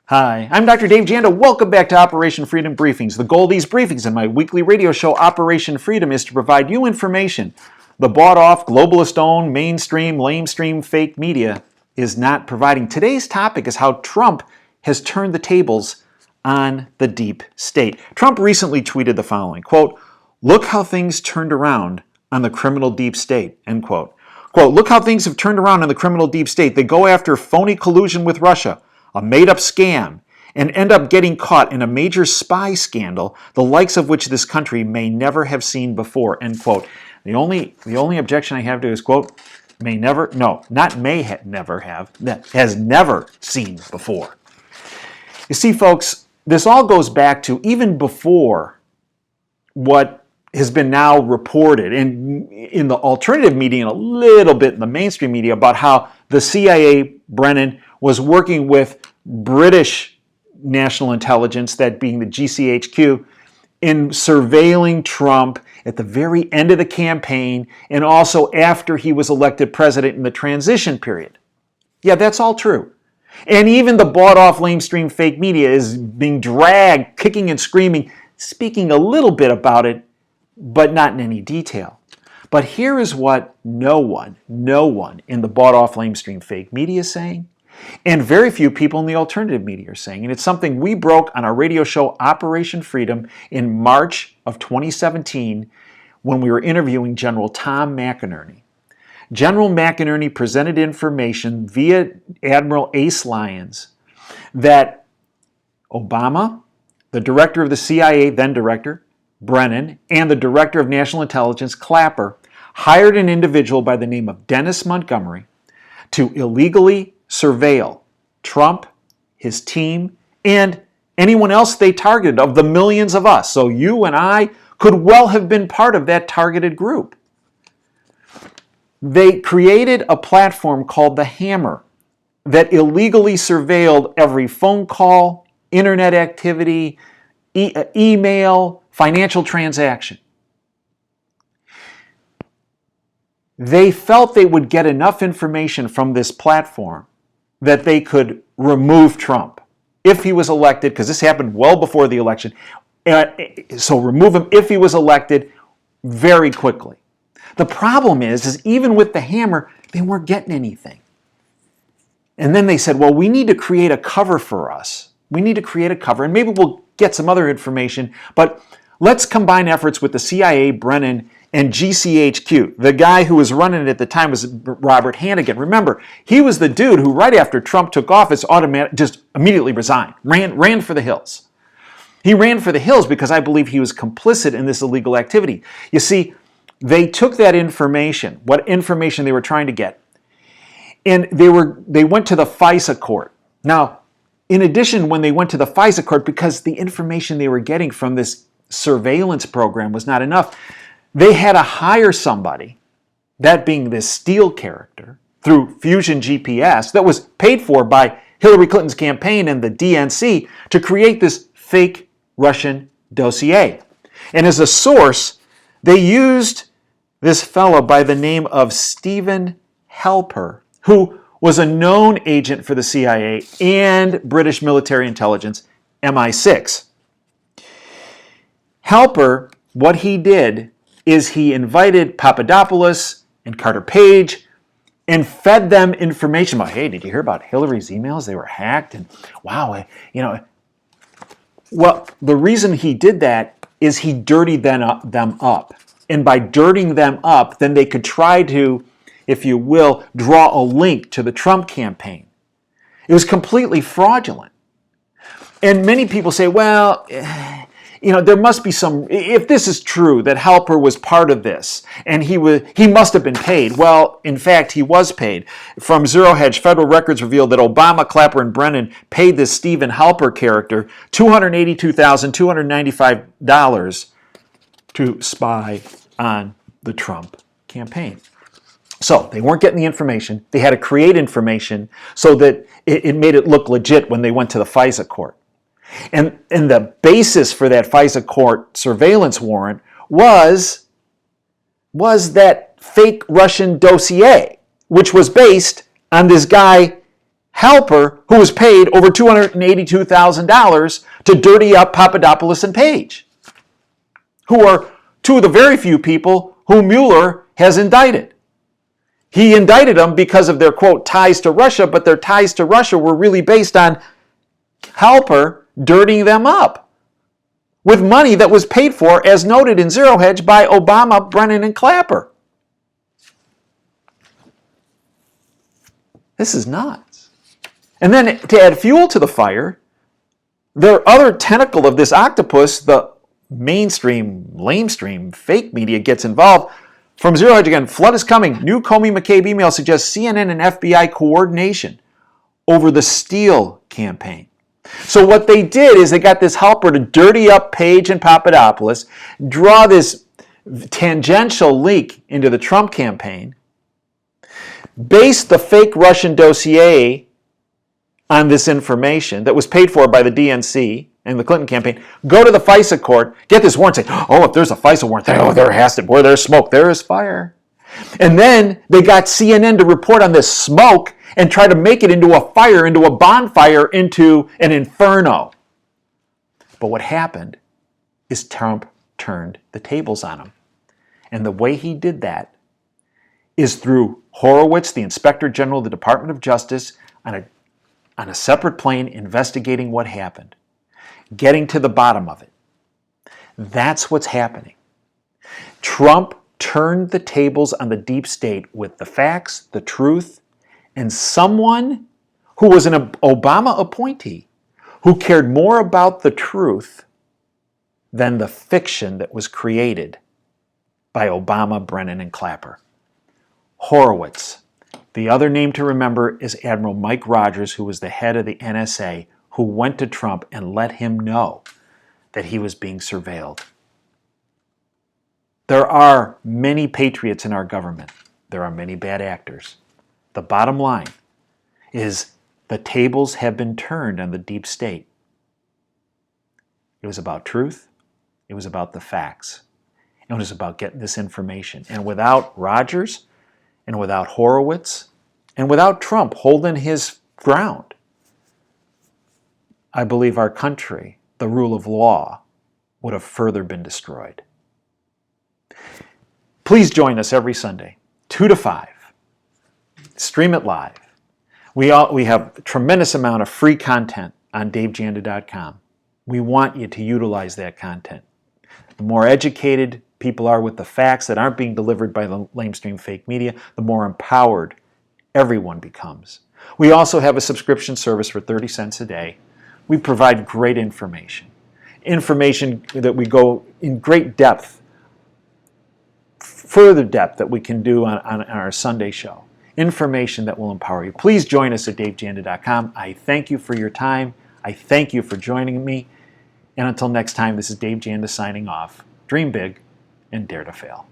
Hi, I'm Dr. Dave Janda. Welcome back to Operation Freedom Briefings. The goal of these briefings in my weekly radio show, Operation Freedom, is to provide you information the bought-off, globalist-owned, mainstream, lamestream fake media is not providing. Today's topic is how Trump has turned the tables on the deep state. Trump recently tweeted the following, quote, "Look how things turned around on the criminal deep state," end quote. Quote, "Look how things have turned around on the criminal deep state. They go after phony collusion with Russia, a made-up scam, and end up getting caught in a major spy scandal, the likes of which this country may never have seen before," end quote. The only objection I have to is, quote, may never, no, not may never have, has never seen before. You see, folks, this all goes back to even before what has been now reported in the alternative media and a little bit in the mainstream media about how the CIA, Brennan, was working with British national intelligence, that being the GCHQ, in surveilling Trump at the very end of the campaign and also after he was elected president in the transition period. Yeah, that's all true. And even the bought-off lamestream fake media is being dragged, kicking and screaming, speaking a little bit about it, but not in any detail. But here is what no one in the bought-off lamestream fake media is saying, and very few people in the alternative media are saying. And it's something we broke on our radio show Operation Freedom in March of 2017 when we were interviewing General Tom McInerney. General McInerney presented information via Admiral Ace Lyons that Obama, the director of the CIA, then director, Brennan, and the director of national intelligence, Clapper, hired an individual by the name of Dennis Montgomery to illegally surveil Trump, his team, and anyone else they targeted of the millions of us. So you and I could well have been part of that targeted group. They created a platform called the Hammer that illegally surveilled every phone call, internet activity, email, financial transaction. They felt they would get enough information from this platform that they could remove Trump if he was elected, because this happened well before the election. So remove him if he was elected very quickly. The problem is even with the Hammer, they weren't getting anything. And then they said, well, we need to create a cover for us. We need to create a cover, and maybe we'll get some other information, but let's combine efforts with the CIA, Brennan, and GCHQ. The guy who was running it at the time was Robert Hannigan. Remember, he was the dude who, right after Trump took office, just immediately resigned, ran for the hills. He ran for the hills because I believe he was complicit in this illegal activity. You see, they took that information, what information they were trying to get, and they went to the FISA court. Now, in addition, when they went to the FISA court, because the information they were getting from this surveillance program was not enough, they had to hire somebody, that being this Steele character, through Fusion GPS, that was paid for by Hillary Clinton's campaign and the DNC, to create this fake Russian dossier. And as a source, they used this fellow by the name of Stephen Halper, who was a known agent for the CIA and British military intelligence, MI6. Halper, what he did is he invited Papadopoulos and Carter Page and fed them information about, hey, did you hear about Hillary's emails? They were hacked, and wow, Well, the reason he did that is he dirtied them up. And by dirtying them up, then they could try to, if you will, draw a link to the Trump campaign. It was completely fraudulent. And many people say, well, there must be some, if this is true, that Halper was part of this, and he must have been paid. Well, in fact, he was paid. From Zero Hedge, federal records revealed that Obama, Clapper, and Brennan paid this Stephen Halper character $282,295 to spy on the Trump campaign. So they weren't getting the information. They had to create information so that it made it look legit when they went to the FISA court. And the basis for that FISA court surveillance warrant was that fake Russian dossier, which was based on this guy Halper, who was paid over $282,000 to dirty up Papadopoulos and Page, who are two of the very few people who Mueller has indicted. He indicted them because of their, quote, ties to Russia, but their ties to Russia were really based on Halper dirtying them up with money that was paid for, as noted in Zero Hedge, by Obama, Brennan, and Clapper. This is nuts. And then to add fuel to the fire, their other tentacle of this octopus, the mainstream, lamestream, fake media gets involved. From Zero Hedge again, flood is coming. New Comey-McCabe email suggests CNN and FBI coordination over the Steele campaign. So what they did is they got this Halper to dirty up Page and Papadopoulos, draw this tangential leak into the Trump campaign, base the fake Russian dossier on this information that was paid for by the DNC and the Clinton campaign, go to the FISA court, get this warrant, say, oh, if there's a FISA warrant, there has to, where there's smoke, there is fire. And then they got CNN to report on this smoke and try to make it into a fire, into a bonfire, into an inferno. But what happened is Trump turned the tables on him. And the way he did that is through Horowitz, the Inspector General of the Department of Justice, on a separate plane investigating what happened, getting to the bottom of it. That's what's happening. Trump turned the tables on the deep state with the facts, the truth, and someone who was an Obama appointee who cared more about the truth than the fiction that was created by Obama, Brennan, and Clapper. Horowitz. The other name to remember is Admiral Mike Rogers, who was the head of the NSA, who went to Trump and let him know that he was being surveilled. There are many patriots in our government. There are many bad actors. The bottom line is the tables have been turned on the deep state. It was about truth. It was about the facts. It was about getting this information. And without Rogers, and without Horowitz, and without Trump holding his ground, I believe our country, the rule of law, would have further been destroyed. Please join us every Sunday, 2 to 5. Stream it live. We have a tremendous amount of free content on davejanda.com. We want you to utilize that content. The more educated people are with the facts that aren't being delivered by the lamestream fake media, the more empowered everyone becomes. We also have a subscription service for 30 cents a day. We provide great information. Information that we go in great depth, further depth that we can do on our Sunday show. Information that will empower you. Please join us at davejanda.com. I thank you for your time. I thank you for joining me. And until next time, this is Dave Janda signing off. Dream big and dare to fail.